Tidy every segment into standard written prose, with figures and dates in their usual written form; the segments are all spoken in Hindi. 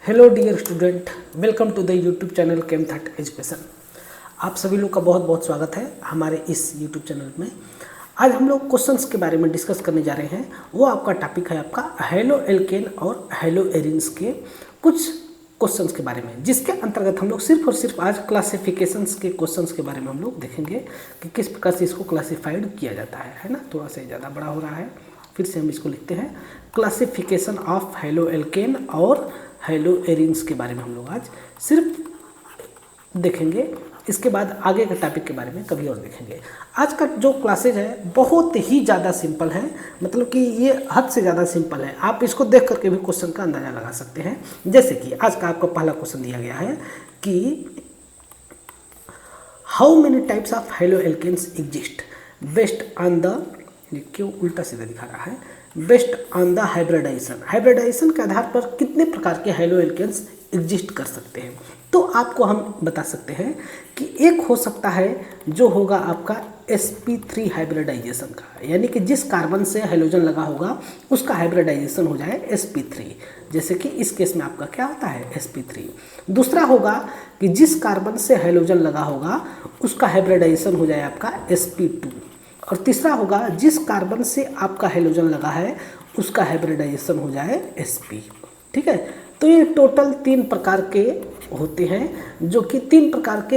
Hello dear student, welcome to the YouTube channel chem third education. आप सभी लोग का बहुत बहुत स्वागत है हमारे इस यूट्यूब चैनल में। आज हम लोग क्वेश्चंस के बारे में डिस्कस करने जा रहे हैं। वो आपका टॉपिक है आपका हैलो एल्केन और हैलो एरिन्स के कुछ क्वेश्चंस के बारे में, जिसके अंतर्गत हम लोग सिर्फ और सिर्फ आज क्लासिफिकेशंस के क्वेश्चंस के बारे में हम लोग देखेंगे कि किस प्रकार से इसको क्लासीफाइड किया जाता है ना। थोड़ा सा ज़्यादा बड़ा हो रहा है, फिर से हम इसको लिखते हैं। क्लासिफिकेशन ऑफ हैलो एल्केन और हैलो एरिन्स के बारे में हम लोग आज सिर्फ देखेंगे। इसके बाद आगे के टॉपिक के बारे में कभी और देखेंगे। आज का जो क्लासेज है बहुत ही ज़्यादा सिंपल है, मतलब कि ये हद से ज़्यादा सिंपल है। आप इसको देख करके भी क्वेश्चन का अंदाज़ा लगा सकते हैं। जैसे कि आज का आपका पहला क्वेश्चन दिया गया है कि how many types of halo alkanes exist based on the, क्यों उल्टा सीधा दिखा रहा है, based on the hybridization. Hybridization के आधार पर कितने प्रकार के हैलो एल्केन्स एग्जिस्ट कर सकते हैं। तो आपको हम बता सकते हैं कि एक हो सकता है जो होगा आपका sp3 हाइब्रिडाइजेशन का, यानी कि जिस कार्बन से हाइड्रोजन लगा होगा उसका हाइब्रिडाइजेशन हो जाए sp3। जैसे कि इस केस में आपका क्या होता है sp3। दूसरा होगा कि जिस कार्बन से हाइड्रोजन लगा होगा उसका हाइब्रिडाइजेशन हो जाए आपका sp2। और तीसरा होगा जिस कार्बन से आपका हाइड्रोजन लगा है उसका हाइब्रिडाइजेशन हो जाए sp। ठीक है, तो ये टोटल 3 प्रकार के होते हैं, जो कि 3 प्रकार के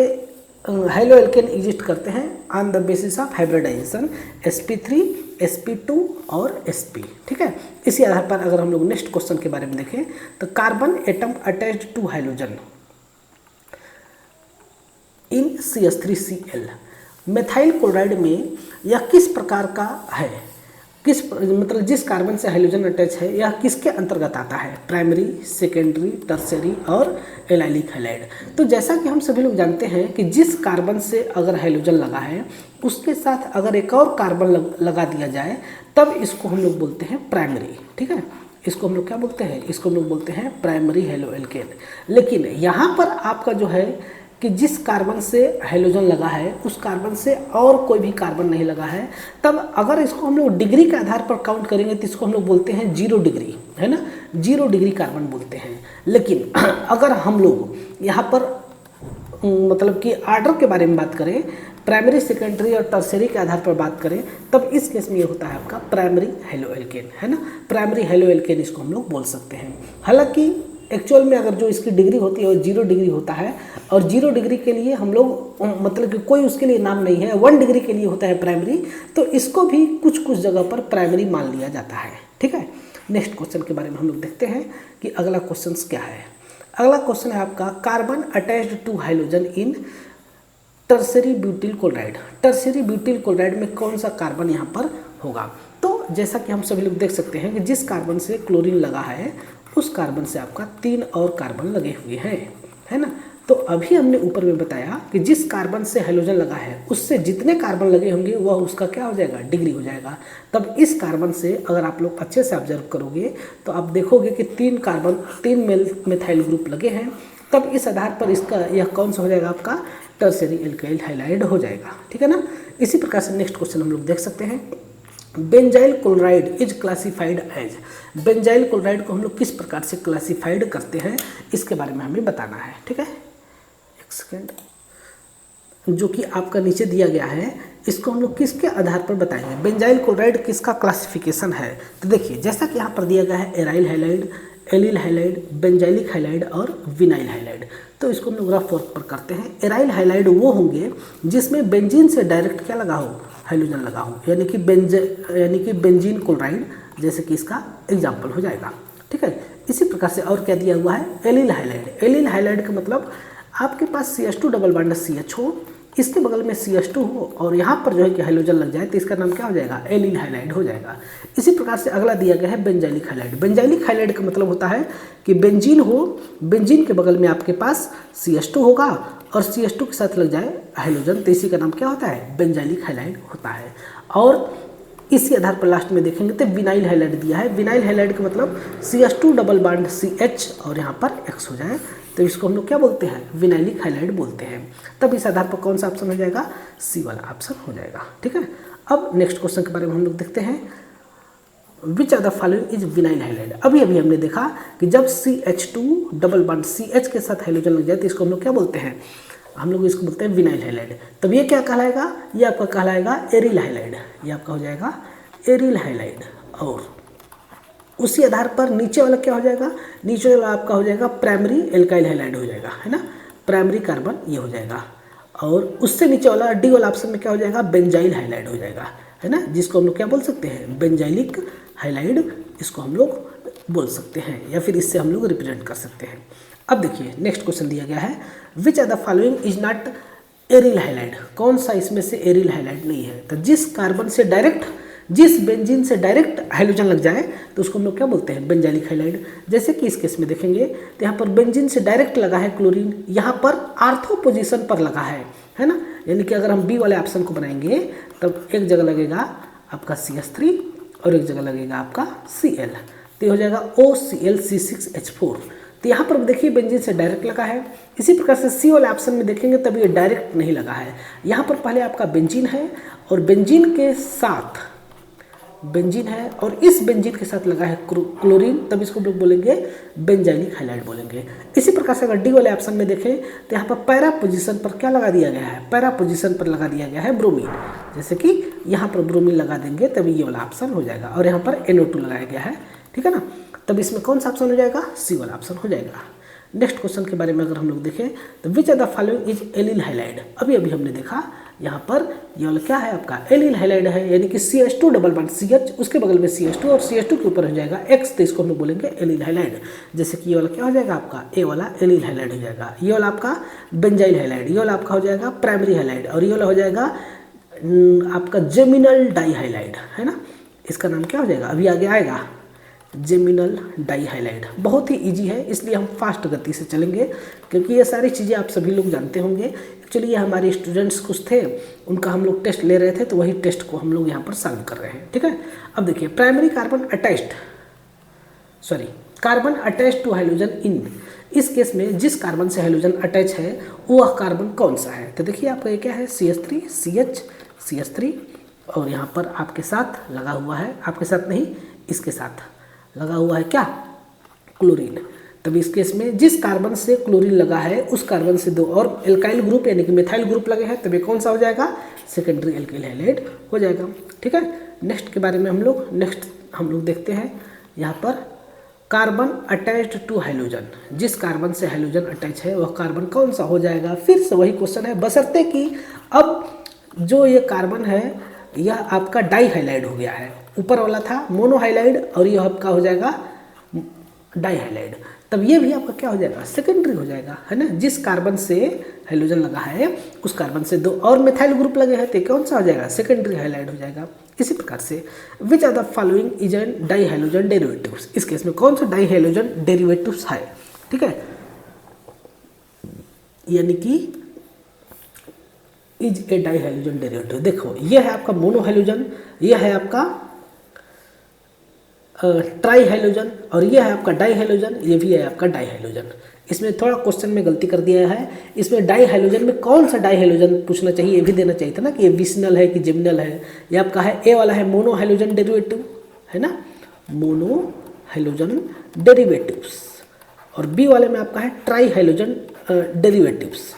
हैलो एल्केन एग्जिस्ट करते हैं on the basis of hybridization, sp3, sp2 और sp। ठीक है, इसी आधार पर अगर हम लोग नेक्स्ट क्वेश्चन के बारे में देखें तो carbon atom attached to hydrogen in CH3Cl methyl chloride में यह किस प्रकार का है, किस मतलब जिस कार्बन से हाइड्रोजन अटैच है यह किसके अंतर्गत आता है, प्राइमरी, सेकेंडरी, टर्शियरी और एलाइलिक हैलाइड। तो जैसा कि हम सभी लोग जानते हैं कि जिस कार्बन से अगर हाइड्रोजन लगा है उसके साथ अगर एक और कार्बन लगा दिया जाए तब इसको हम लोग बोलते हैं प्राइमरी। ठीक है, इसको हम लोग क्या बोलते हैं, इसको हम लोग बोलते हैं प्राइमरी हैलो एल्केन। लेकिन यहाँ पर आपका जो है कि जिस कार्बन से हाइड्रोजन लगा है उस कार्बन से और कोई भी कार्बन नहीं लगा है, तब अगर इसको हम लोग डिग्री के आधार पर काउंट करेंगे तो इसको हम लोग बोलते हैं 0 डिग्री, है ना, 0 डिग्री कार्बन बोलते हैं। लेकिन अगर हम लोग यहाँ पर मतलब कि आर्डर के बारे में बात करें, प्राइमरी, सेकेंडरी और टर्शियरी के आधार पर बात करें, तब इस केस में ये होता है आपका प्राइमरी हैलो एल्केन, है ना। प्राइमरी हैलो एल्केन इसको हम लोग बोल सकते हैं। हालांकि एक्चुअल में अगर जो इसकी डिग्री होती है वो 0 डिग्री होता है, और 0 डिग्री के लिए हम लोग मतलब कि कोई उसके लिए नाम नहीं है, 1 डिग्री के लिए होता है प्राइमरी, तो इसको भी कुछ कुछ जगह पर प्राइमरी मान लिया जाता है। ठीक है, नेक्स्ट क्वेश्चन के बारे में हम लोग देखते हैं कि अगला क्वेश्चन क्या है। अगला क्वेश्चन है आपका carbon attached to hydrogen in tertiary butyl chloride. Tertiary butyl chloride में कौन सा कार्बन यहाँ पर होगा। तो जैसा कि हम सभी लोग देख सकते हैं कि जिस कार्बन से क्लोरीन लगा है उस कार्बन से आपका 3 और कार्बन लगे हुए हैं, है ना। तो अभी हमने ऊपर में बताया कि जिस कार्बन से हाइड्रोजन लगा है उससे जितने कार्बन लगे होंगे वह उसका क्या हो जाएगा, डिग्री हो जाएगा। तब इस कार्बन से अगर आप लोग अच्छे से ऑब्जर्व करोगे तो आप देखोगे कि 3 कार्बन 3 मेथाइल ग्रुप लगे हैं, तब इस आधार पर इसका यह कौन सा हो जाएगा, आपका टर्शियरी एल्काइल हैलाइड हो जाएगा। ठीक है ना। इसी प्रकार से नेक्स्ट क्वेश्चन हम लोग देख सकते हैं। Benzyl chloride is classified as. Benzyl chloride को हम लोग किस प्रकार से क्लासिफाइड करते हैं इसके बारे में हमें बताना है। ठीक है, एक सेकेंड, जो कि आपका नीचे दिया गया है इसको हम लोग किसके आधार पर बताएंगे, बेंजाइल क्लोराइड किसका क्लासिफिकेशन है। तो देखिए जैसा कि यहाँ पर दिया गया है aryl halide, allyl halide, benzylic halide और विनाइल हैलाइड। तो इसको हम लोग रफ वर्क पर करते हैं। एराइल हैलाइड वो होंगे जिसमें बेंजीन से डायरेक्ट क्या लगा हो, हाइड्रोजन लगा हो, यानी कि बेंजीन क्लोराइड, जैसे कि इसका एग्जाम्पल हो जाएगा। ठीक है, इसी प्रकार से और क्या दिया हुआ है, एलिल हैलाइड। एलिल हैलाइड का मतलब आपके पास CH2 डबल बॉन्ड CH हो, इसके बगल में CH2 हो और यहाँ पर जो है कि हाइड्रोजन लग जाए तो इसका नाम क्या हो जाएगा, एलिल हैलाइड हो जाएगा। इसी प्रकार से अगला दिया गया है बेंजाइलिक हैलाइड। बेंजाइलिक हैलाइड का मतलब होता है कि बेंजीन हो, बेंजीन के बगल में आपके पास CH2 होगा और CH2 के साथ लग जाए हाइड्रोजन, तो इसी का नाम क्या होता है, बेंजाइलिक हैलाइड होता है। और इसी आधार पर लास्ट में देखेंगे तो विनाइल हैलाइड दिया है। विनाइल हैलाइड का मतलब CH2 डबल बॉन्ड CH और यहाँ पर X हो जाए तो इसको हम लोग क्या बोलते हैं, विनाइलिक हैलाइड बोलते हैं। तब इस आधार पर कौन सा ऑप्शन हो जाएगा, C वाला ऑप्शन हो जाएगा। ठीक है, अब नेक्स्ट क्वेश्चन के बारे में हम लोग देखते हैं। Which are the following is vinyl halide. अभी अभी हमने देखा कि जब CH2 डबल बॉन्ड CH के साथ हाइड्रोजन लग जाए तो इसको हम लोग क्या बोलते हैं, हम लोग इसको बोलते हैं विनाइल हाइलाइड। तब ये क्या कहलाएगा, ये आपका कहलाएगा एरिल हाइलाइड, ये आपका हो जाएगा एरिल हाइलाइड। और उसी आधार पर नीचे वाला क्या हो जाएगा, नीचे वाला आपका हो जाएगा प्राइमरी एल्काइल हाइलाइड हो जाएगा, है ना, प्राइमरी कार्बन ये हो जाएगा। और उससे नीचे वाला डी वाला ऑप्शन में क्या हो जाएगा, बेंजाइल हाइलाइड हो जाएगा, है ना, जिसको हम लोग क्या बोल सकते हैं, बेंजाइलिक हाइलाइड, इसको हम लोग बोल सकते हैं या फिर इससे हम लोग रिप्रेजेंट कर सकते हैं। अब देखिए नेक्स्ट क्वेश्चन दिया गया है, which are the following is not aryl halide, कौन सा इसमें से एरिल हाइलाइड नहीं है। तो जिस कार्बन से डायरेक्ट, जिस बेंजीन से डायरेक्ट हाइड्रोजन लग जाए तो उसको हम लोग क्या बोलते हैं, बेंजाइलिक हाइलाइड। जैसे कि इस केस में देखेंगे तो यहाँ पर बेंजीन से डायरेक्ट लगा है क्लोरीन, यहाँ पर आर्थो पोजीशन पर लगा है ना, यानी कि अगर हम बी वाले ऑप्शन को बनाएंगे तब एक जगह लगेगा आपका CH3 और एक जगह लगेगा आपका Cl, तो ये हो जाएगा OCl C6H4। तो यहाँ पर देखिए बेंजीन से डायरेक्ट लगा है। इसी प्रकार से सी वाले ऑप्शन में देखेंगे तब ये डायरेक्ट नहीं लगा है, यहाँ पर पहले आपका बेंजीन है और बेंजीन के साथ बेंजीन है और इस बेंजीन के साथ लगा है क्लोरीन, तब इसको लोग बोलेंगे बेंजाइलिक हाइलाइड बोलेंगे। इसी प्रकार से अगर डी वाले ऑप्शन में देखें तो यहाँ पर पैरा पोजीशन पर क्या लगा दिया गया है, पैरा पोजीशन पर लगा दिया गया है ब्रोमीन, जैसे कि यहाँ पर ब्रोमीन लगा देंगे तभी ये वाला ऑप्शन हो जाएगा। और यहाँ पर NO2 लगाया गया है, ठीक है ना, तब इसमें कौन सा ऑप्शन हो जाएगा, सी वाला ऑप्शन हो जाएगा। नेक्स्ट क्वेश्चन के बारे में अगर हम लोग देखें तो which are the following is allyl halide. अभी अभी हमने देखा यहाँ पर ये वाला क्या है आपका एलिल हाइलाइड है, यानी कि CH2 डबल बॉन्ड CH, उसके बगल में CH2 और CH2 के ऊपर हो जाएगा X, तो इसको हम बोलेंगे एलिल हाइलाइड। जैसे कि ये वाला क्या हो जाएगा आपका, ए वाला एलिल हाइलाइड हो जाएगा, ये वाला आपका बेंजाइल हाइलाइड, ये वाला आपका हो जाएगा प्राइमरी हाइलाइड और ये वाला हो जाएगा आपका जेमिनल डाई हाइलाइड, है ना। इसका नाम क्या हो जाएगा, अभी आगे आएगा, जेमिनल डाई हाइलाइड। बहुत ही इजी है, इसलिए हम फास्ट गति से चलेंगे क्योंकि ये सारी चीज़ें आप सभी लोग जानते होंगे। एक्चुअली ये हमारे स्टूडेंट्स कुछ थे, उनका हम लोग टेस्ट ले रहे थे, तो वही टेस्ट को हम लोग यहाँ पर सॉल्व कर रहे हैं, ठीक है। अब देखिए primary carbon attached to hydrogen in, इस केस में जिस कार्बन से हाइड्रोजन अटैच है वह कार्बन कौन सा है। तो देखिए आपका ये क्या है, CH3 CH CH3 और यहाँ पर आपके साथ लगा हुआ है, आपके साथ नहीं इसके साथ लगा हुआ है क्या, क्लोरीन। तब इस केस में जिस कार्बन से क्लोरीन लगा है उस कार्बन से दो और एल्काइल ग्रुप यानी कि मिथाइल ग्रुप लगे हैं, तब ये कौन सा हो जाएगा, सेकेंडरी एल्काइल हाइलाइड हो जाएगा, ठीक है। नेक्स्ट के बारे में हम लोग देखते हैं यहाँ पर कार्बन अटैच्ड टू हाइड्रोजन, जिस कार्बन से हाइड्रोजन अटैच है वह कार्बन कौन सा हो जाएगा। फिर से वही क्वेश्चन है, बशर्ते कि अब जो ये कार्बन है यह आपका डाई हाइलाइड हो गया है, ऊपर वाला था मोनो हाइलाइड और ये आपका हो जाएगा डाई हाइलाइड, तब ये भी आपका क्या हो जाएगा, सेकेंडरी हो जाएगा, है ना। जिस कार्बन से हाइड्रोजन लगा है उस कार्बन से दो और मिथाइल ग्रुप लगे हैं तो कौन सा हो जाएगा, सेकेंडरी हाइलाइड हो जाएगा। इसी प्रकार से which are the following is an di hydrogen derivatives, इस केस में कौन सा डाई हाइड्रोजन डेरिवेटिव्स है, ठीक है, यानी कि is a di hydrogen derivative. देखो ये है आपका मोनो हाइड्रोजन, ये है आपका ट्राई हाइड्रोजन और ये है आपका डाई हाइड्रोजन, ये भी है आपका डाई हाइड्रोजन। इसमें थोड़ा क्वेश्चन में गलती कर दिया है, इसमें डाई हाइड्रोजन में कौन सा डाई हाइड्रोजन पूछना चाहिए, ये भी देना चाहिए था ना कि ये विसिनल है कि जेमिनल है। ये आपका है ए वाला है मोनो हाइड्रोजन डेरिवेटिव, है ना, मोनो हाइड्रोजन डेरिवेटिव्स, और बी वाले में आपका है try hydrogen derivatives,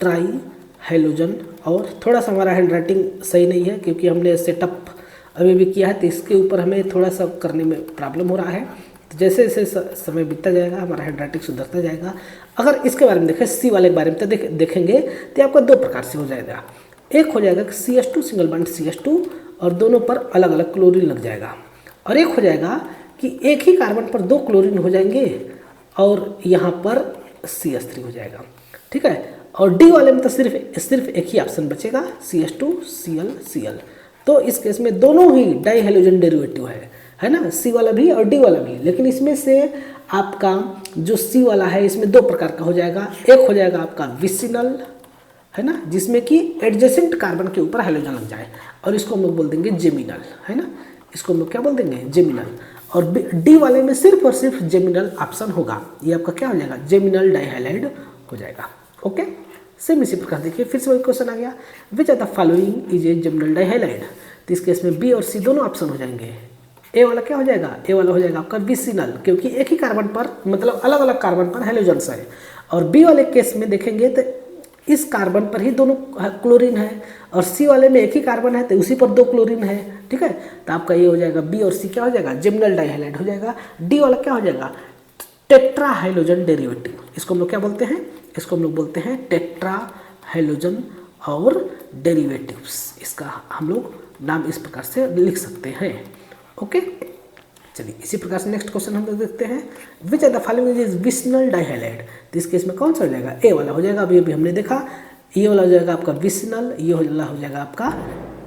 try hydrogen. और थोड़ा सा हमारा हैंड राइटिंग सही नहीं है क्योंकि हमने सेटअप अभी भी किया है, तो इसके ऊपर हमें थोड़ा सा करने में प्रॉब्लम हो रहा है। तो जैसे जैसे समय बीतता जाएगा हमारा हैंड राइटिंग सुधरता जाएगा। अगर इसके बारे में देखें, सी वाले के बारे में तो देखेंगे तो आपका दो प्रकार से हो जाएगा। एक हो जाएगा कि CH2 सिंगल बॉन्ड CH2 और दोनों पर अलग अलग क्लोरीन लग जाएगा, और एक हो जाएगा कि एक ही कार्बन पर दो क्लोरीन हो जाएंगे और यहाँ पर CH3 हो जाएगा, ठीक है। और डी वाले में तो सिर्फ एक ही ऑप्शन बचेगा, CH2 Cl Cl। तो इस केस में दोनों ही डाई हाइड्रोजन डेरिवेटिव है ना, सी वाला भी और डी वाला भी। लेकिन इसमें से आपका जो सी वाला है इसमें दो प्रकार का हो जाएगा, एक हो जाएगा आपका विसिनल, है ना, जिसमें कि एडजेसेंट कार्बन के ऊपर हाइड्रोजन लग जाए, और इसको हम लोग बोल देंगे जेमिनल, है ना, इसको हम लोग क्या बोल देंगे, जेमिनल। और डी वाले में सिर्फ और सिर्फ जेमिनल ऑप्शन होगा, ये आपका क्या हो जाएगा, जेमिनल डाई हाइलाइड हो जाएगा, ओके। सेम इसी प्रकार देखिए फिर से वही क्वेश्चन आ गया, which are the following is a geminal di halide. तो इस केस में बी और सी दोनों ऑप्शन हो जाएंगे, ए वाला क्या हो जाएगा, ए वाला हो जाएगा आपका विसिनल, क्योंकि एक ही कार्बन पर मतलब अलग अलग कार्बन पर हेलोजन्स है। और बी वाले केस में देखेंगे तो इस कार्बन पर ही दोनों क्लोरीन है, और सी वाले में एक ही कार्बन है तो उसी पर 2 क्लोरीन है। ठीक है, तो आपका ये हो जाएगा बी और सी क्या हो जाएगा, जिम्नल डाइहैलाइड हो जाएगा। डी वाला क्या हो जाएगा, टेट्रा हाइलोजन डेरिवेटिव। इसको हम लोग क्या बोलते हैं, इसको हम लोग बोलते हैं टेट्रा हाइलोजन और डेरिवेटिव्स। इसका हम लोग नाम इस प्रकार से लिख सकते हैं। ओके, चलिए इसी प्रकार से नेक्स्ट क्वेश्चन हम लोग देखते हैं। Which are the following is vicinal dihalide. तो इस केस में कौन सा हो जाएगा, ए वाला हो जाएगा। अभी अभी हमने देखा, ये वाला हो जाएगा आपका विसिनल, ये वाला हो जाएगा आपका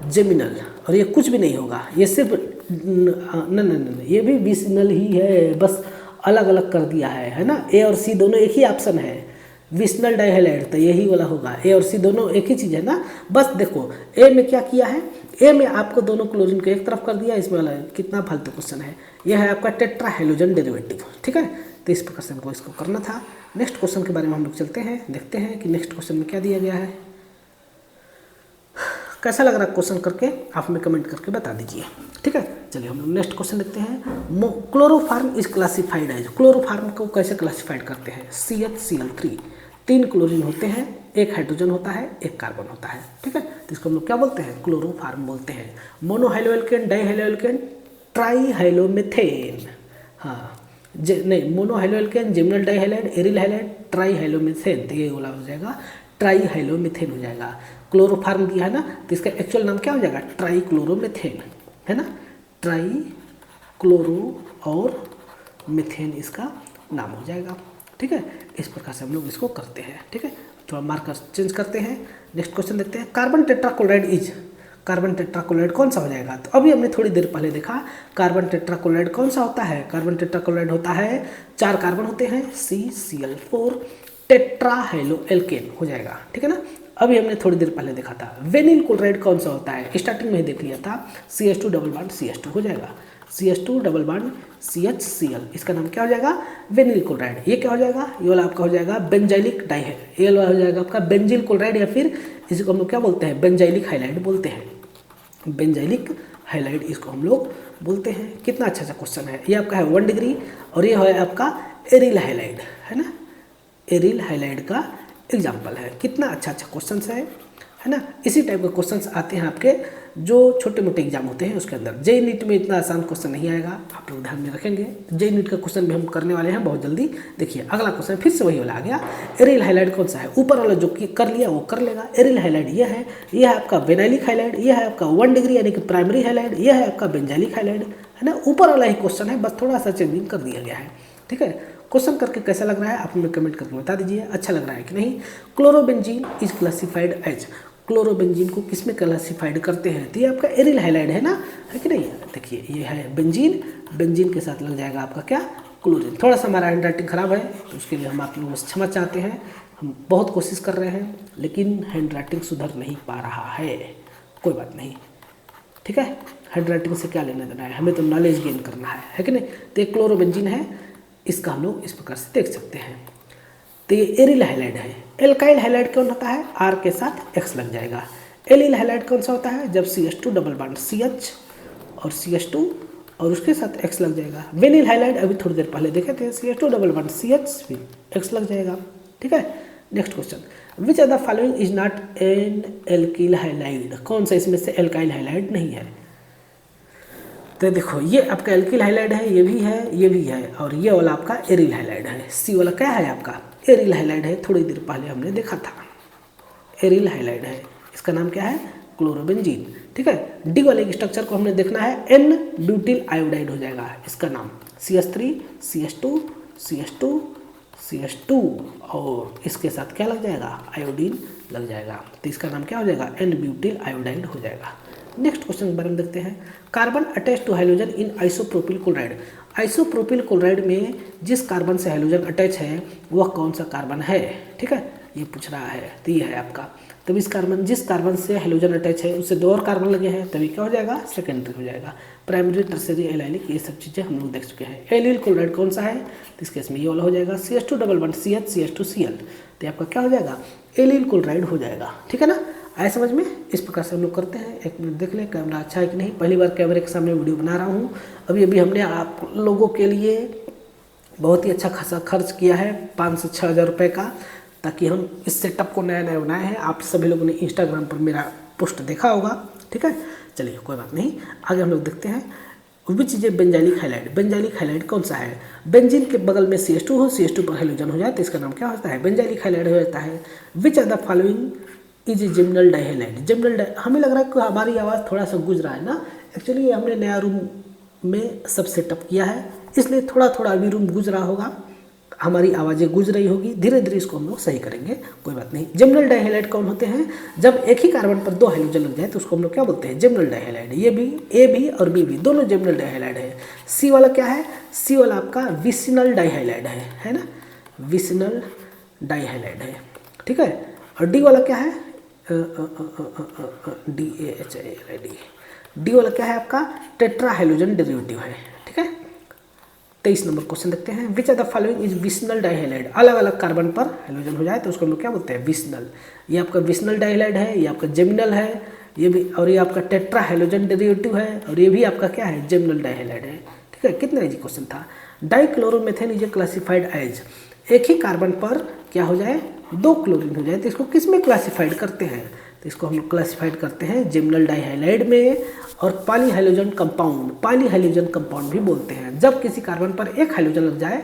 जेमिनल, और ये कुछ भी नहीं होगा, ये सिर्फ न ये भी विसिनल ही है, बस अलग अलग कर दिया है ना। ए और सी दोनों एक ही ऑप्शन है, विसिनल डाइहैलाइड तो यही वाला होगा। ए और सी दोनों एक ही चीज़ है ना। बस देखो ए में क्या किया है, ए में आपको दोनों क्लोरीन को एक तरफ कर दिया, इसमें वाला कितना फालतू क्वेश्चन है। यह है आपका टेट्रा हाइलोजन डेरिवेटिव। ठीक है, तो इस प्रकार से हमको इसको करना था। नेक्स्ट क्वेश्चन के बारे में हम लोग चलते हैं, देखते हैं कि नेक्स्ट क्वेश्चन में क्या दिया गया है। कैसा लग रहा है क्वेश्चन करके आप हमें कमेंट करके बता दीजिए। ठीक है, चलिए हम लोग नेक्स्ट क्वेश्चन देखते हैं। Chloroform is classified as, chloroform को कैसे क्लासिफाइड करते हैं, CH-Cl3, 3 क्लोरीन होते हैं, 1 हाइड्रोजन होता है, 1 कार्बन होता है। ठीक है, तो इसको हम लोग क्या बोलते हैं, क्लोरोफार्म बोलते हैं। मोनोहाइलोएल्केन, डाइहाइलोएल्केन, ट्राईहाइलोमीथेन, हाँ नहीं, मोनोहाइलोएल्केन, जिम्नल डाइहैलाइड, एरिल हाइलाइड, ट्राईहाइलोमीथेन, तो ये वाला हो जाएगा ट्राईहाइलोमीथेन हो जाएगा। क्लोरोफार्म दिया है ना, तो इसका एक्चुअल नाम क्या हो जाएगा, ट्राईक्लोरोमीथेन है ना, ट्राईक्लोरो और मीथेन इसका नाम हो जाएगा। ठीक है, इस प्रकार से हम लोग इसको करते हैं। ठीक है, थोड़ा मार्कर चेंज करते हैं। नेक्स्ट क्वेश्चन देखते हैं। Carbon tetrachloride is, carbon tetrachloride कौन सा हो जाएगा, तो अभी हमने थोड़ी देर पहले देखा कार्बन टेट्राक्लोराइड कौन सा होता है। कार्बन टेट्राक्लोराइड होता है 4 कार्बन होते हैं, CCl4, टेट्राहाइलोएल्केन हो जाएगा। ठीक है ना, अभी हमने थोड़ी देर पहले देखा था। वेनिल क्लोराइड कौन सा होता है, स्टार्टिंग में ही देख लिया था, CH2 डबल बॉन्ड CH2 हो जाएगा, CH2 डबल बॉन्ड CHCl, इसका नाम क्या हो जाएगा, वेनिल क्लोराइड। ये क्या हो जाएगा, ये वाला आपका हो जाएगा बेंजाइलिक डाइहाइड, ये वाला हो जाएगा आपका बेंजिल क्लोराइड, या फिर इसको हम लोग क्या बोलते हैं, बेंजाइलिक हाइलाइड बोलते हैं, बेंजाइलिक हाइलाइड इसको हम लोग बोलते हैं। कितना अच्छा क्वेश्चन है। ये आपका है 1 डिग्री, और ये है आपका एरिल हाइलाइड है ना, एरिल हाइलाइड का एग्जाम्पल है। कितना अच्छा क्वेश्चन है ना। इसी टाइप के क्वेश्चंस आते हैं आपके जो छोटे मोटे एग्जाम होते हैं उसके अंदर। जेई नीट में इतना आसान क्वेश्चन नहीं आएगा, आप लोग ध्यान में रखेंगे। जेई नीट का क्वेश्चन भी हम करने वाले हैं बहुत जल्दी। देखिए अगला क्वेश्चन फिर से वही वाला आ गया। एरिल हाइलाइट कौन सा है, ऊपर वाला जो कर लिया वो कर लेगा। एरिल हाइलाइट ये है आपका बेनाइलिक हाइलाइट, ये है आपका 1 डिग्री यानी कि प्राइमरी हाइलाइट, ये है आपका बेंजाइलिक हाइलाइट है ना। ऊपर वाला ही क्वेश्चन है, बस थोड़ा सा चेंजिंग कर दिया गया है। ठीक है, क्वेश्चन करके कैसा लग रहा है आप हमें कमेंट करके बता दीजिए, अच्छा लग रहा है कि नहीं। Chlorobenzene is classified as, chlorobenzene को किस में क्लासिफाइड करते हैं, तो ये आपका एरिल हाइलाइड है ना, है कि नहीं। देखिए ये है बेंजीन, बेंजीन के साथ लग जाएगा आपका क्या, क्लोरीन। थोड़ा सा हमारा हैंड राइटिंग खराब है तो उसके लिए हम आप लोगों से क्षमा चाहते हैं। हम बहुत कोशिश कर रहे हैं लेकिन हैंड राइटिंग सुधर नहीं पा रहा है, कोई बात नहीं, ठीक है। हैंड राइटिंग से क्या लेना देना है, हमें तो नॉलेज गेन करना है कि नहीं। तो एक क्लोरोबेंजीन है, इसका हम लोग इस प्रकार से देख सकते हैं। तो ये एरिल हाइलाइड है। एल्काइल हाइलाइड कौन होता है, आर के साथ एक्स लग जाएगा। एलिल हाइलाइड कौन सा होता है, जब CH2 डबल बॉन्ड CH और CH2 और उसके साथ एक्स लग जाएगा। वेनिल हाइलाइड अभी थोड़ी देर पहले देखे थे, CH2 डबल बॉन्ड CH फिर एक्स लग जाएगा, ठीक है। Next question, which are the following is not an alkyl halide, कौन सा इसमें से एल्काइल हाइलाइड नहीं है। तो देखो ये आपका एल्किल हाइलाइड है, ये भी है, ये भी है, और ये वाला आपका एरिल हाइलाइड है। सी वाला क्या है आपका एरिल हाइलाइड है, थोड़ी देर पहले हमने देखा था, एरिल हाइलाइड है। इसका नाम क्या है, क्लोरोबेंजीन, ठीक है। डी वाले स्ट्रक्चर को हमने देखना है, एन ब्यूटिल आयोडाइड हो जाएगा इसका नाम, CH3 CH2 CH2 CH2 और इसके साथ क्या लग जाएगा, आयोडीन लग जाएगा, तो इसका नाम क्या हो जाएगा, एन ब्यूटिल आयोडाइड हो जाएगा। नेक्स्ट क्वेश्चन के बारे में देखते हैं। Carbon attach to hydrogen in isopropyl chloride, isopropyl chloride में जिस कार्बन से हाइड्रोजन अटैच है वह कौन सा कार्बन है, ठीक है, ये पूछ रहा है। तो ये है आपका, तब इस कार्बन जिस कार्बन से हाइड्रोजन अटैच है उससे 2 और कार्बन लगे हैं, तभी क्या हो जाएगा, सेकेंडरी हो जाएगा। प्राइमरी टर्सरी एलाइलिक ये सब चीज़ें हम लोग देख चुके हैं। एलिल क्लोराइड कौन सा है, तो इस केस में ये वाला हो जाएगा, CH2 double bond CH CH2 Cl, तो आपका क्या हो जाएगा, एलिल क्लोराइड हो जाएगा, ठीक है ना। आए समझ में? इस प्रकार से हम लोग करते हैं। एक मिनट देख लें कैमरा अच्छा है कि नहीं। पहली बार कैमरे के सामने वीडियो बना रहा हूँ। अभी हमने आप लोगों के लिए बहुत ही अच्छा खासा खर्च किया है 5 से 6 हज़ार रुपये का, ताकि हम इस सेटअप को नया बनाए हैं। आप सभी लोगों ने इंस्टाग्राम पर मेरा पोस्ट देखा होगा, ठीक है। चलिए कोई बात नहीं, आगे हम लोग देखते हैं। Which is a benzylic halide. Benzylic halide कौन सा है? बेंजीन के बगल में CH2 हो, CH2 पर हाइड्रोजन हो जाए तो इसका नाम क्या होता है? बेंजाइलिक हाइलाइड हो जाता है। Which are the following is a geminal dihalide. Geminal हमें लग रहा है कि हमारी आवाज़ थोड़ा सा गुज रहा है ना। एक्चुअली हमने नया रूम में सब सेटअप किया है, इसलिए थोड़ा अभी रूम गुज रहा होगा, हमारी आवाज़ें गुज रही होगी। धीरे धीरे इसको हम लोग सही करेंगे, कोई बात नहीं। जिम्नल डाइहाइलाइड कौन होते हैं? जब एक ही कार्बन पर 2 हाइड्रोजन लग जाए तो उसको हम लोग क्या बोलते हैं? जिम्नल डाइहाइलाइड। ये भी ए भी और बी भी दोनों जिम्नल डाइहाइलाइड है। सी वाला क्या है? सी वाला आपका विसिनल डाइहाइलाइड है ना, विसिनल डाइहाइलाइड है, ठीक है। और डी वाला क्या है? DAHILID। डी वाला क्या है आपका? टेट्रा हाइड्रोजन डेरिवेटिव है, ठीक है। 23 नंबर क्वेश्चन देखते हैं। Which are the following is vicinal dihalide. अलग अलग कार्बन पर हाइड्रोजन हो जाए तो उसको हम लोग क्या बोलते हैं? विसनल। ये आपका विसनल डाइहाइलाइड है, ये आपका जेमिनल है, ये भी, और ये आपका टेट्रा हाइड्रोजन डेरिवेटिव है, और ये भी आपका क्या है? जेमिनल डाइहाइलाइड है, ठीक है। कितना इजी क्वेश्चन था। Dichloromethane is a classified as. एक ही कार्बन पर क्या हो जाए? 2 क्लोरीन हो जाए तो इसको किस में क्लासिफाइड करते हैं? तो इसको हम लोग क्लासिफाइड करते हैं जिम्नल डाइहाइलाइड में। और poly hydrogen compound, poly hydrogen compound भी बोलते हैं। जब किसी कार्बन पर 1 हाइड्रोजन लग जाए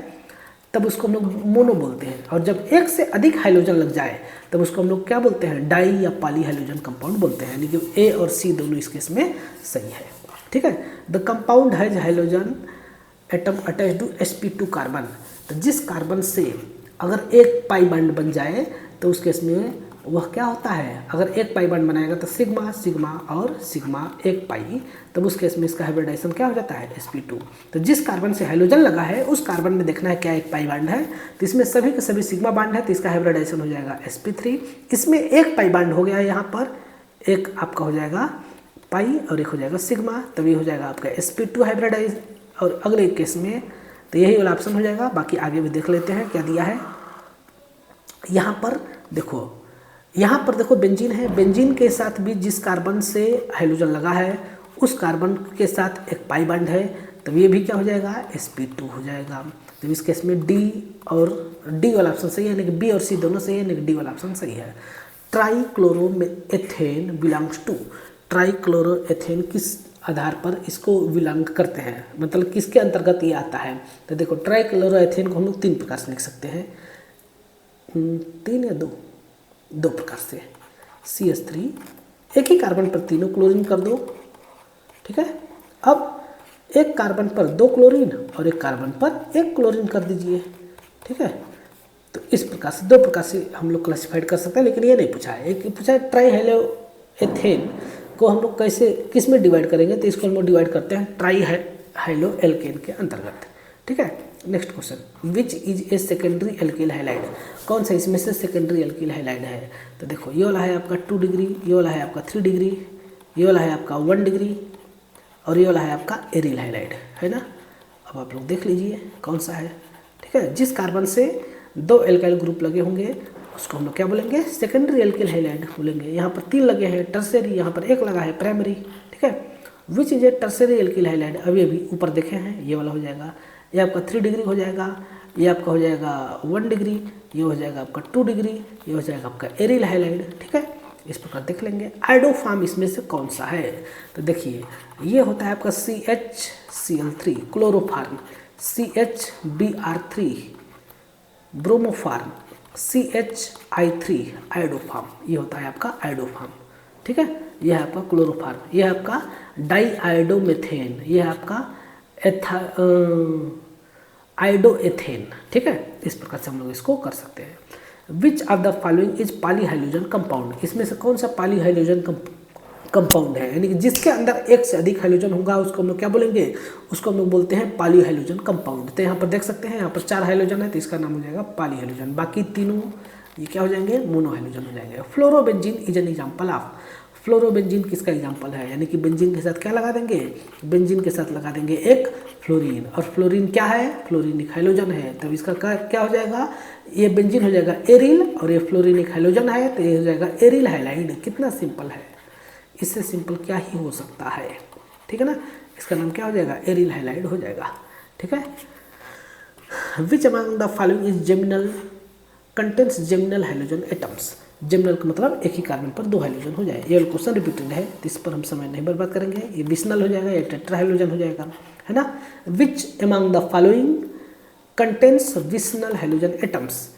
तब उसको हम लोग मोनो बोलते हैं, और जब 1 से अधिक हाइड्रोजन लग जाए तब उसको हम लोग क्या बोलते हैं? डाई या पॉली हाइड्रोजन कंपाउंड बोलते हैं। यानी कि ए और सी दोनों इस केस में सही है, ठीक है। The compound has hydrogen atom attach to sp2 carbon. तो जिस कार्बन से अगर एक पाई बॉन्ड बन जाए तो उस केस में वह क्या होता है? अगर एक पाई बॉन्ड बनाएगा तो सिग्मा सिग्मा और सिग्मा 1 पाई, तब उस केस में इसका हाइब्रिडाइजेशन क्या हो जाता है? sp2। तो जिस कार्बन से हाइड्रोजन लगा है उस कार्बन में देखना है क्या 1 पाई बॉन्ड है, तो इसमें सभी के सभी सिग्मा बॉन्ड है तो इसका हाइब्रिडाइजेशन हो जाएगा sp3। इसमें 1 पाई बॉन्ड हो गया, यहाँ पर एक आपका हो जाएगा पाई और एक हो जाएगा सिग्मा, तभी हो जाएगा आपका sp2 हाइब्रिडाइज। और अगले केस में तो यही वाला ऑप्शन हो जाएगा। बाकी आगे भी देख लेते हैं क्या दिया है। यहाँ पर देखो बेंजीन है। बेंजीन के साथ भी जिस कार्बन से हाइड्रोजन लगा है उस कार्बन के साथ 1 पाई बॉन्ड है, तब ये भी क्या हो जाएगा? sp2 हो जाएगा। तो इस केस में डी और डी वाला ऑप्शन सही है, यानी कि बी और सी दोनों सही है, यानी कि डी वाला ऑप्शन सही है। ट्राइक्लोरोएथेन बिलोंग्स टू। ट्राइक्लोरोएथेन किस आधार पर इसको बिलोंग करते हैं, मतलब किसके अंतर्गत ये आता है? तो देखो ट्राइक्लोरोएथेन को हम लोग 3 प्रकार से लिख सकते हैं, 3 या 2 प्रकार से। CH3, एक ही कार्बन पर तीनों क्लोरीन कर दो, ठीक है। अब एक कार्बन पर 2 क्लोरीन और एक कार्बन पर 1 क्लोरीन कर दीजिए, ठीक है। तो इस प्रकार से 2 प्रकार से हम लोग क्लासिफाइड कर सकते हैं, लेकिन ये नहीं पूछा है। एक पूछा है ट्राइहाइलोएथेन को हम लोग कैसे किस में डिवाइड करेंगे, तो इसको हम लोग डिवाइड करते हैं ट्राइहाइलोएल्केन के अंतर्गत, ठीक है। Next question. Which is a secondary alkyl halide. कौन सा इसमें से सेकेंडरी एल्किल हाइलाइड है? तो देखो ये वाला है आपका 2 डिग्री, ये वाला है आपका 3 डिग्री, ये वाला है आपका 1 डिग्री, और ये वाला है आपका एरिल हाइलाइड, है ना। अब आप लोग देख लीजिए कौन सा है, ठीक है। जिस कार्बन से 2 एल्काइल ग्रुप लगे होंगे उसको हम लोग क्या बोलेंगे? सेकेंडरी एल्किल हाइलाइड बोलेंगे। यहाँ पर 3 लगे हैं टर्सरी, यहाँ पर 1 लगा है प्राइमरी, ठीक है। Which is a tertiary alkyl halide. अभी ऊपर देखे हैं, ये वाला हो जाएगा, ये आपका 3 डिग्री हो जाएगा, ये आपका हो जाएगा 1 डिग्री, ये हो जाएगा आपका 2 डिग्री, ये हो जाएगा आपका एरिल हाइलाइड, ठीक है। इस प्रकार देख लेंगे। आइडोफार्म इसमें से कौन सा है? तो देखिए ये होता है आपका CHCl3 chloroform, CHBr3 ब्रोमोफार्म, CHI3 iodoform, ये होता है आपका आइडोफार्म, ठीक है। यह है आपका क्लोरोफार्म, यह है आपका डाईआइडोमेथेन, यह है आपका आइडोएथेन, ठीक है। इस प्रकार से हम लोग इसको कर सकते हैं। Which of the following is poly hydrogen compound. इसमें से कौन सा पॉली हाइड्रोजन कंपाउंड है, यानी कि जिसके अंदर 1 से अधिक हाइड्रोजन होगा उसको हम लोग क्या बोलेंगे? उसको हम लोग बोलते हैं पॉली हाइड्रोजन कंपाउंड। तो यहाँ पर देख सकते हैं, यहाँ पर 4 हाइड्रोजन है तो इसका नाम हो जाएगा पॉली हाइड्रोजन। बाकी तीनों ये क्या हो जाएंगे? मोनो हाइड्रोजन हो जाएंगे। Fluorobenzene is an example of. Fluorobenzene किसका एग्जाम्पल है, यानी कि बेंजीन के साथ क्या लगा देंगे, बेंजीन के साथ लगा देंगे एक फ्लोरीन, और फ्लोरीन क्या है, फ्लोरीन एक हाइड्रोजन है, तब इसका क्या हो जाएगा, ये बेंजीन हो जाएगा एरिल, और ये फ्लोरीन एक हाइड्रोजन है तो ये हो जाएगा एरिल हैलाइड। कितना सिंपल है, इससे सिंपल क्या ही हो सकता है, ठीक है ना। इसका नाम क्या हो जाएगा, एरिल हैलाइड हो जाएगा, ठीक है। विच among the following is geminal contents geminal hydrogen atoms. Geminal का मतलब एक ही कार्बन पर दो हाइड्रोजन हो जाए। ये क्वेश्चन रिपीटेड है, इस पर हम समय नहीं बर्बाद करेंगे। ये विशनल हो जाएगा, ये टेट्रा हाइड्रोजन हो जाएगा, है ना। Which among the following contents vicinal hydrogen atoms,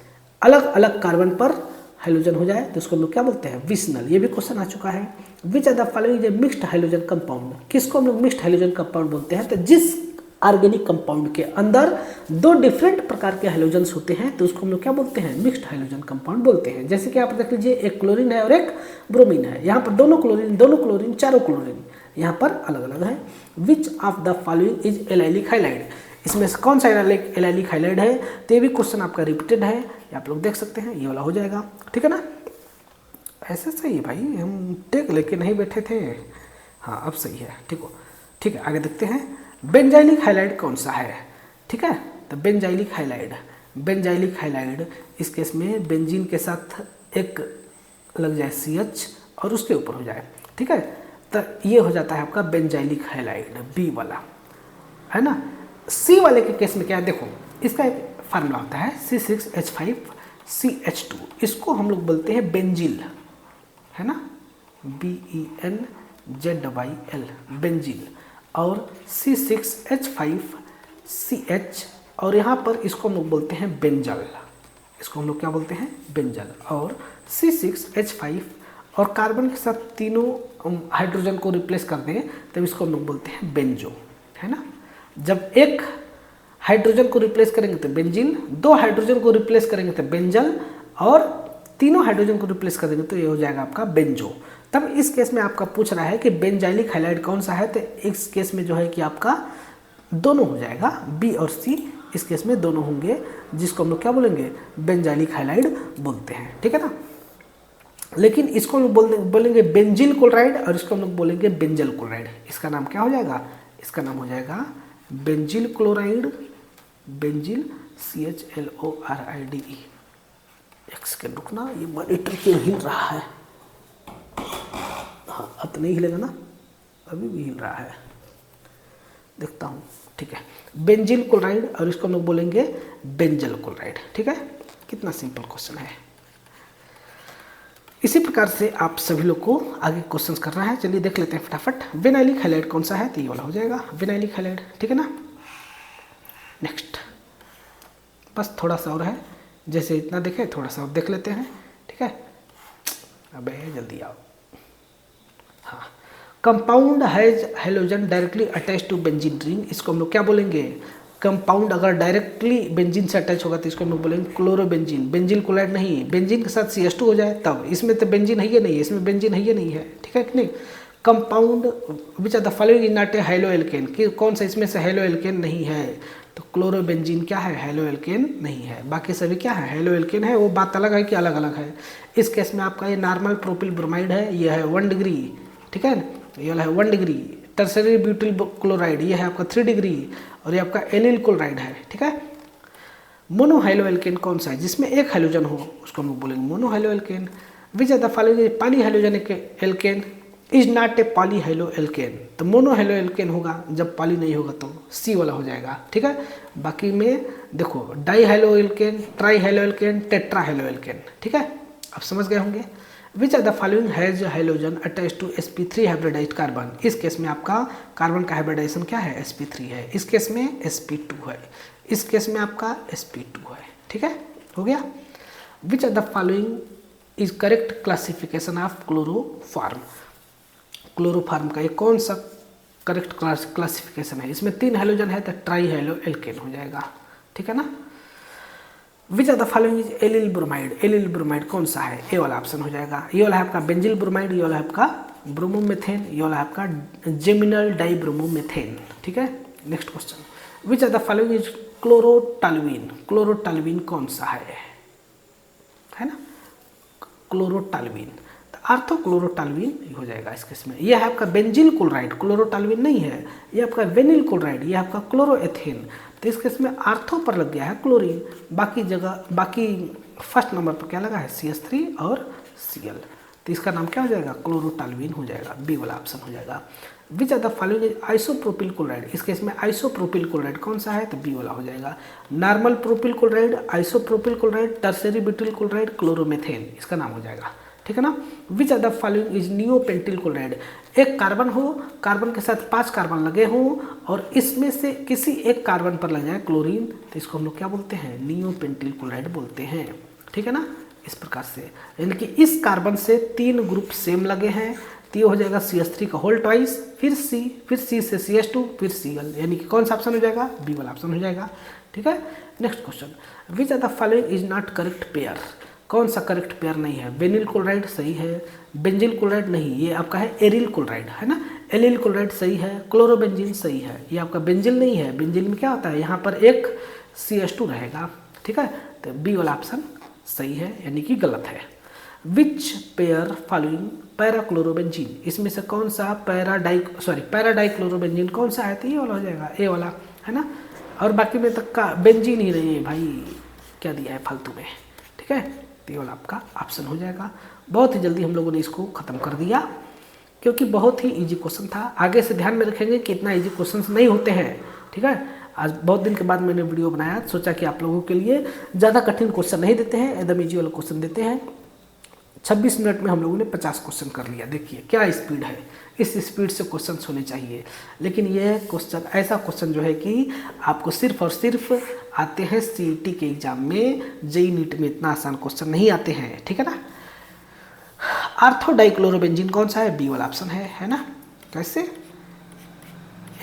अलग अलग कार्बन पर हाइड्रोजन हो जाए तो उसको हम लोग क्या बोलते हैं, विशनल। ये भी क्वेश्चन आ चुका है। Which are the following is mixed hydrogen compound, किसको हम लोग मिक्स्ड हाइड्रोजन कंपाउंड बोलते हैं, तो जिस ऑर्गेनिक कंपाउंड के अंदर दो डिफरेंट प्रकार के हाइड्रोजन्स होते हैं तो उसको हम लोग क्या बोलते हैं, मिक्स्ड हाइड्रोजन कंपाउंड बोलते हैं। जैसे कि आप देख लीजिए, एक क्लोरीन है और एक ब्रोमीन है, यहाँ पर दोनों क्लोरीन चारों क्लोरीन यहाँ पर अलग अलग है। Which of the following is allylic halide, इसमें से कौन सा एलाइलिक हाइलाइड है, तो ये भी क्वेश्चन आपका रिपीटेड है, आप लोग देख सकते हैं, ये वाला हो जाएगा, ठीक है ना। ऐसे सही है भाई, हम टेक लेके नहीं बैठे थे, हाँ अब सही है, ठीक है। आगे देखते हैं, बेंजाइलिक हाइलाइड कौन सा है, ठीक है। तो बेंजाइलिक हाइलाइड इस केस में बेंजीन के साथ एक लग जाए CH और उसके ऊपर हो जाए, ठीक है, तो ये हो जाता है आपका बेंजाइलिक हाइलाइड, बी वाला, है ना। सी वाले के केस में क्या है, देखो इसका एक फार्मूला होता है C6H5CH2, इसको हम लोग बोलते हैं बेंजिल, है ना, BENZYL बेंजिल, और C6H5CH, और यहाँ पर इसको हम लोग बोलते हैं बेंजल, इसको हम लोग क्या बोलते हैं, बेंजल, और C6H5 और कार्बन के साथ तीनों हाइड्रोजन को रिप्लेस कर दें तब इसको हम लोग बोलते हैं बेंजो, है ना। जब एक हाइड्रोजन को रिप्लेस करेंगे तो बेंजीन, दो हाइड्रोजन को रिप्लेस करेंगे तो बेंजल, और तीनों हाइड्रोजन को रिप्लेस कर देंगे तो ये हो जाएगा आपका बेंजो। तब इस केस में आपका पूछ रहा है कि बेंजाइलिक हाइलाइड कौन सा है, तो इस केस में जो है कि आपका दोनों हो जाएगा, बी और सी, इस केस में दोनों होंगे, जिसको हम लोग क्या बोलेंगे, बेंजाइलिक हाइलाइड बोलते हैं, ठीक है ना। लेकिन इसको हम लोग बोलेंगे बेंजिल क्लोराइड, और इसको हम लोग बोलेंगे बेंजल क्लोराइड। इसका नाम क्या हो जाएगा, इसका नाम हो जाएगा बेंजिल क्लोराइड, बेंजिल CHLORIDE। एक सेकेंड रुकना, ये मॉनिटर क्यों हिल रहा है, हाँ अब तो नहीं हिलेगा ना, अभी भी हिल रहा है, देखता हूँ, ठीक है। बेंजिल क्लोराइड, और इसको हम लोग बोलेंगे बेंजल क्लोराइड, ठीक है। कितना सिंपल क्वेश्चन है। इसी प्रकार से आप सभी लोग को आगे क्वेश्चंस करना है, चलिए देख लेते हैं फटाफट। विनाइलिक हाइलाइड कौन सा है, तो ये वाला हो जाएगा विनाइलिक हाइलाइड, ठीक है ना। नेक्स्ट, बस थोड़ा सा और है, जैसे इतना देखे थोड़ा सा और देख लेते हैं, ठीक है। अबे जल्दी आओ, हाँ। Compound has hydrogen directly attach to benzene ring, इसको हम लोग क्या बोलेंगे, कंपाउंड अगर डायरेक्टली बेंजीन से अटैच होगा तो इसको हम लोग बोलेंगे क्लोरोबेंजीन, बेंजीन क्लोराइड नहीं, बेंजीन के साथ CH2 हो जाए तब, इसमें तो बेंजीन है ही नहीं है, इसमें बेंजीन है ही नहीं है, ठीक है कि नहीं। Compound which are the following is not a haloalkane, कि कौन सा इसमें से हाइलोएल्केन नहीं है, तो क्लोरोबेंजीन क्या है, हाइलोएल्केन नहीं है, बाकी सभी क्या है, हाइलोएल्केन है, वो बात अलग है कि अलग अलग है। इस केस में आपका ये नॉर्मल प्रोपिल ब्रोमाइड है, ये है 1 डिग्री, ठीक है, ये वाला है 1 डिग्री। टर्सरी ब्यूटिल क्लोराइड ये है आपका 3 डिग्री, और ये आपका एलिल क्लोराइड है, ठीक है। मोनोहाइलोएल्केन कौन सा है, जिसमें एक हाइड्रोजन हो उसको हम लोग बोलेंगे monohaloalkane. Which are the following polyhydrogenic alkane is not a polyhaloalkane, तो मोनोहाइलोएल्केन होगा, जब पॉली नहीं होगा तो सी वाला हो जाएगा, ठीक है। बाकी में देखो डाईहाइलोएल्केन, ट्राईहाइलोएल्केन, टेट्राहाइलोएल्केन, ठीक है, आप समझ गए होंगे। Which are the following has hydrogen attach to sp3 hybridized carbon, इस केस में आपका कार्बन का हाइब्रिडाइजेशन क्या है, sp3 है, इस केस में sp2 है, इस केस में आपका sp2 है, ठीक है, हो गया। Which are the following is correct classification of chloroform, chloroform का ये कौन सा करेक्ट क्लासिफिकेशन है, इसमें 3 हाइड्रोजन है तो ट्राईहाइलोएल्केन हो जाएगा, ठीक है ना। Which are the following is allyl bromide, allyl bromide कौन सा है, ए वाला ऑप्शन हो जाएगा। ये वाला है आपका बेंजिल ब्रोमाइड, ये वाला है आपका ब्रोमोमेथेन, ये वाला है आपका जेमिनल डाइब्रोमोमेथेन, ठीक है। Next question, which are the following is chlorotoluene, chlorotoluene कौन सा है ना, क्लोरोटॉल्यूइन। तो आर्थोक्लोरोटॉल्यूइन हो जाएगा इस केस में। यह है आपका बेंजील क्लोराइड, क्लोरोटॉल्यूइन नहीं है, ये आपका वेनिल क्लोराइड, ये आपका क्लोरोएथेन। तो इस केस में आर्थो पर लग गया है क्लोरीन, बाकी फर्स्ट नंबर पर क्या लगा है CH3 और Cl। तो इसका नाम क्या हो जाएगा, क्लोरोटॉल्यूइन हो जाएगा, बी वाला ऑप्शन हो जाएगा। Which are the following is isopropyl chloride, इस केस में आइसोप्रोपिल क्लोराइड कौन सा है, तो बी वाला हो जाएगा। Normal propyl chloride, isopropyl chloride, tertiary butyl chloride, chloromethane, इसका नाम हो जाएगा, ठीक है ना। Which are the following is neopentyl chloride, एक कार्बन हो, कार्बन के साथ 5 कार्बन लगे हों और इसमें से किसी एक कार्बन पर लग जाए क्लोरीन, तो इसको हम लोग क्या बोलते हैं, नियोपेंटिल क्लोराइड बोलते हैं, ठीक है ना। इस प्रकार से यानी कि इस कार्बन से 3 ग्रुप सेम लगे हैं, तो ये हो जाएगा CH3 का होल ट्वाइस, फिर C से CH2, फिर Cl, यानी कि कौन सा ऑप्शन हो जाएगा, बी वाला ऑप्शन हो जाएगा, ठीक है। Next question, which are the following is not correct pair, कौन सा करेक्ट पेयर नहीं है, वेनिल क्लोराइड सही है, बेंजील क्लोराइड नहीं, ये आपका है एरिल क्लोराइड, है ना, एलिल क्लोराइड सही है, क्लोरोबेंजीन सही है, ये आपका बेंजील नहीं है, बेंजील में क्या होता है, यहाँ पर एक CH2 रहेगा, ठीक है। तो बी वाला ऑप्शन सही है, यानी कि गलत है। विच पेयर फॉलोइंग पैराक्लोरोबेंजीन, इसमें से कौन सा पैराडाइक्लोरोबेंजीन कौन सा है, तो ये वाला हो जाएगा, ए वाला, है ना। और बाकी में तक का बेंजीन ही नहीं है भाई, क्या दिया है फालतू में, ठीक है। तो ये वाला आपका ऑप्शन हो जाएगा। बहुत ही जल्दी हम लोगों ने इसको ख़त्म कर दिया, क्योंकि बहुत ही इजी क्वेश्चन था। आगे से ध्यान में रखेंगे कि इतना इजी क्वेश्चन नहीं होते हैं, ठीक है। आज बहुत दिन के बाद मैंने वीडियो बनाया, सोचा कि आप लोगों के लिए ज़्यादा कठिन क्वेश्चन नहीं देते हैं, एकदम इजी वाला क्वेश्चन देते हैं। 26 मिनट में हम लोगों ने 50 क्वेश्चन कर लिया, देखिए क्या स्पीड है, इस स्पीड से क्वेश्चन होने चाहिए। लेकिन यह क्वेश्चन ऐसा क्वेश्चन जो है कि आपको सिर्फ और सिर्फ आते हैं CET के एग्जाम में, JEE नीट में इतना आसान क्वेश्चन नहीं आते हैं, ठीक है ना। आर्थोडाइक्लोरोबेंजीन कौन सा है, बी वाला ऑप्शन है ना। कैसे,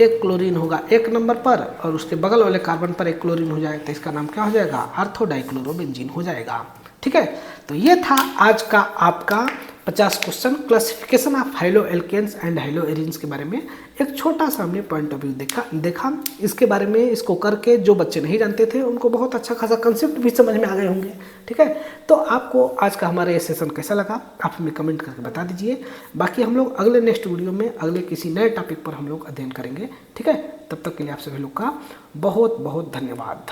एक क्लोरीन होगा 1 नंबर पर और उसके बगल वाले कार्बन पर एक क्लोरीन हो जाएगा, तो इसका नाम क्या हो जाएगा, आर्थोडाइक्लोरोबेंजीन हो जाएगा, ठीक है। तो ये था आज का आपका 50 question classification of halo alkanes and halo arenes के बारे में। एक छोटा सा हमने पॉइंट ऑफ व्यू देखा इसके बारे में। इसको करके जो बच्चे नहीं जानते थे उनको बहुत अच्छा खासा कंसेप्ट भी समझ में आ गए होंगे, ठीक है। तो आपको आज का हमारा ये सेशन कैसा लगा, आप हमें कमेंट करके बता दीजिए। बाकी हम लोग अगले नेक्स्ट वीडियो में अगले किसी नए टॉपिक पर हम लोग अध्ययन करेंगे, ठीक है। तब तक के लिए आप सभी लोग का बहुत बहुत धन्यवाद।